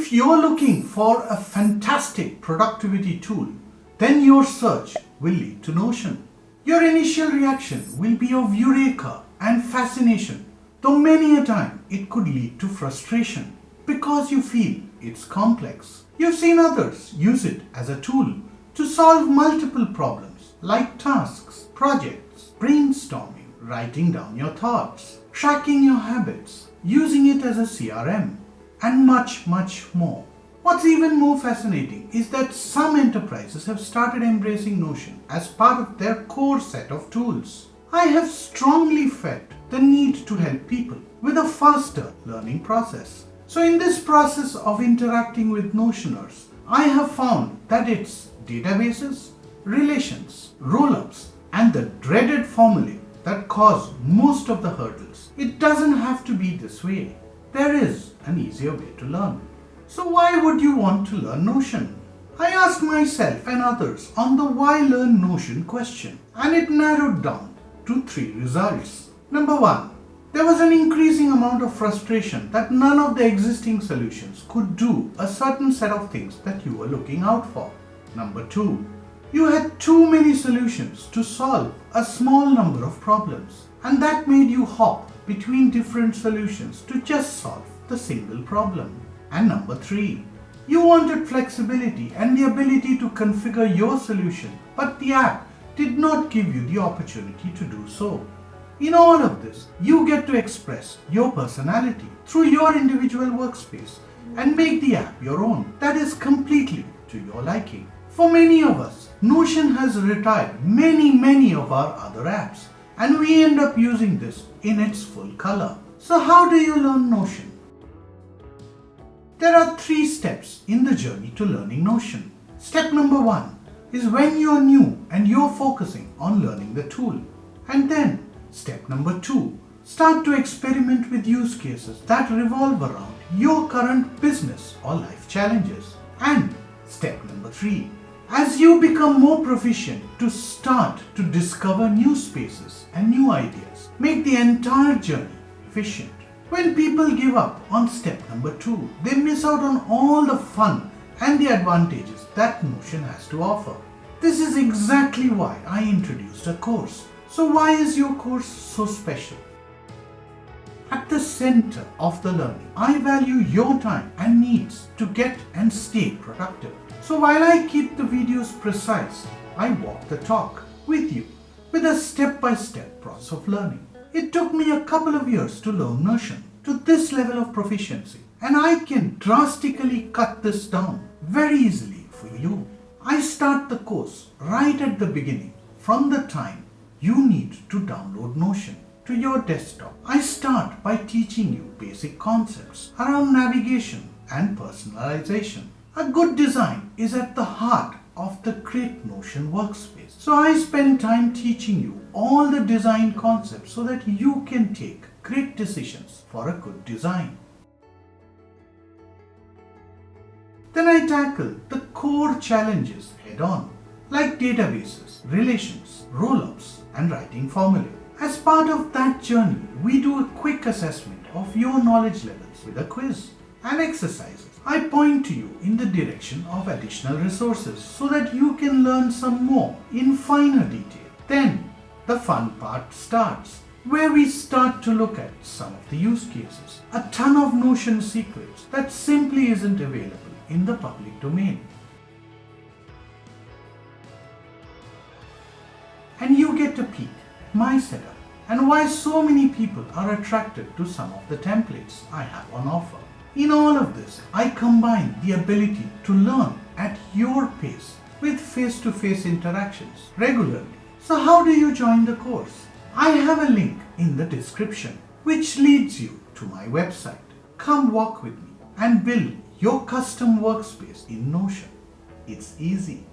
If you're looking for a fantastic productivity tool, then your search will lead to Notion. Your initial reaction will be of eureka and fascination, though many a time it could lead to frustration because you feel it's complex. You've seen others use it as a tool to solve multiple problems like tasks, projects, brainstorming, writing down your thoughts, tracking your habits, using it as a CRM, and much more. What's even more fascinating is that some enterprises have started embracing Notion as part of their core set of tools. I have strongly felt the need to help people with a faster learning process. So in this process of interacting with Notioners, I have found that it's databases, relations, roll-ups, and the dreaded formulae that cause most of the hurdles. It doesn't have to be this way. There is an easier way to learn. So why would you want to learn Notion? I asked myself and others on the why learn Notion question, and it narrowed down to 3 results. Number 1, there was an increasing amount of frustration that none of the existing solutions could do a certain set of things that you were looking out for. Number 2, you had too many solutions to solve a small number of problems, and that made you hop between different solutions to just solve the single problem. And number 3, you wanted flexibility and the ability to configure your solution, but the app did not give you the opportunity to do so. In all of this, you get to express your personality through your individual workspace and make the app your own that is completely to your liking. For many of us, Notion has retired many of our other apps, and we end up using this in its full color. So how do you learn Notion? There are 3 steps in the journey to learning Notion. Step number 1 is when you're new and you're focusing on learning the tool. And then step number 2, start to experiment with use cases that revolve around your current business or life challenges. And step number 3, as you become more proficient, to start to discover new spaces and new ideas. Make the entire journey efficient. When people give up on step number 2, they miss out on all the fun and the advantages that Notion has to offer. This is exactly why I introduced a course. So why is your course so special? At the center of the learning, I value your time and needs to get and stay productive. So while I keep the videos precise, I walk the talk with you with a step-by-step process of learning. It took me a couple of years to learn Notion to this level of proficiency, and I can drastically cut this down very easily for you. I start the course right at the beginning, from the time you need to download Notion to your desktop. I start by teaching you basic concepts around navigation and personalization. A good design is at the heart of the great Notion workspace. So I spend time teaching you all the design concepts so that you can take great decisions for a good design. Then I tackle the core challenges head on, like databases, relations, roll-ups, and writing formulae. As part of that journey, we do a quick assessment of your knowledge levels with a quiz and exercises. I point to you in the direction of additional resources so that you can learn some more in finer detail. Then the fun part starts, where we start to look at some of the use cases, a ton of Notion secrets that simply isn't available in the public domain. And you get a peek at my setup and why so many people are attracted to some of the templates I have on offer. In all of this, I combine the ability to learn at your pace with face-to-face interactions regularly. So how do you join the course? I have a link in the description which leads you to my website. Come walk with me and build your custom workspace in Notion. It's easy.